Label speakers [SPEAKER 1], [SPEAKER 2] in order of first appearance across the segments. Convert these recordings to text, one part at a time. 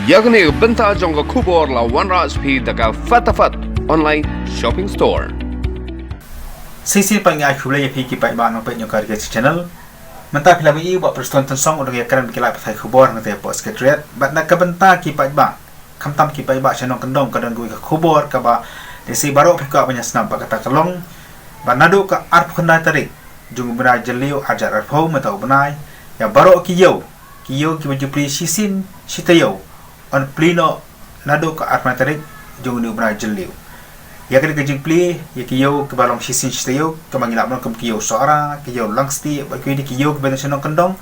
[SPEAKER 1] Yakni benta jong ka kubor la 100 speed daga fatafat online shopping store.
[SPEAKER 2] Sisi pangai khulai phi ki pai ba no pe nyokar ke channel. Menta phila mi ba preston tan song odong yakran bikila pathai khubor ngate post ke thread bat nak ka benta ki pai ba kham tam ki pai ba channel kendong kadang gui ka khubor ka ba desi baro phi ka banya snap ba kata kalong ba Naduh ka arp khandai tarik jung bra Jylliew ajar arpho matau banai ya baro ki yo ki baju Plie Shisien Shi Taiew on Plie Noh Naduh ka arp tarik jung ni bra Jylliew ya kali ke jing Plie ya ki yo ke balong Shisien Shi Taiew ke mangilap non ke yo suara ki yo langsti ba ki ki yo ke ben senong kendong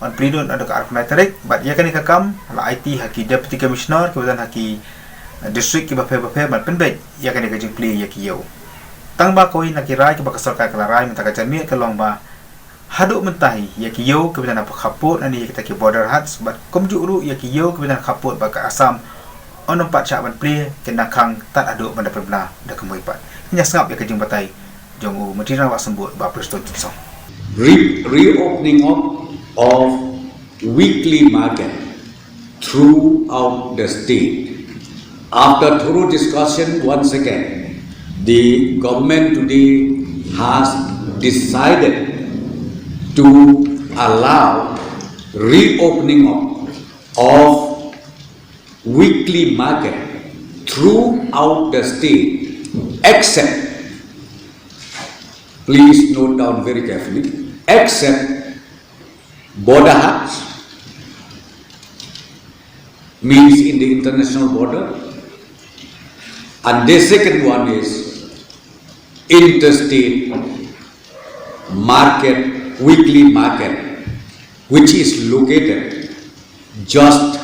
[SPEAKER 2] on Plie Noh Naduh ka arp tarik bat ya kali ka kam la IT haki deputy commissioner ke badan haki district ki ba phe bat penbet ya kali ke jing Plie ya ki yo tang ba koi nak kirai ke bakasal ka kelarai minta ka jamia ke long ba haduk mentahi ya ki yo ke bidana khaput ani kita ki border huts bat komju ru ya ki yo ke bidana khaput ba ka asam on empat cak ban Plie kena kang tat aduk benda perbena da kemoi pat nya sangap ya ke jing batai jong u mentira wa sembut ba preston song
[SPEAKER 3] reopening of weekly market throughout the state. After thorough discussion, once again the government today has decided to allow reopening of weekly market throughout the state, except, please note down very carefully, except border huts, means in the international border, and the second one is interstate market, weekly market, which is located just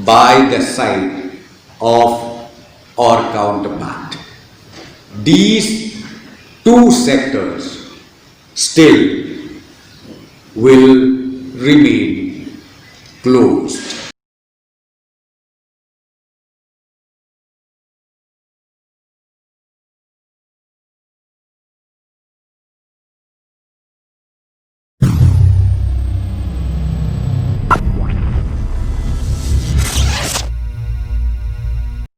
[SPEAKER 3] by the side of our counterpart. These two sectors still will remain closed.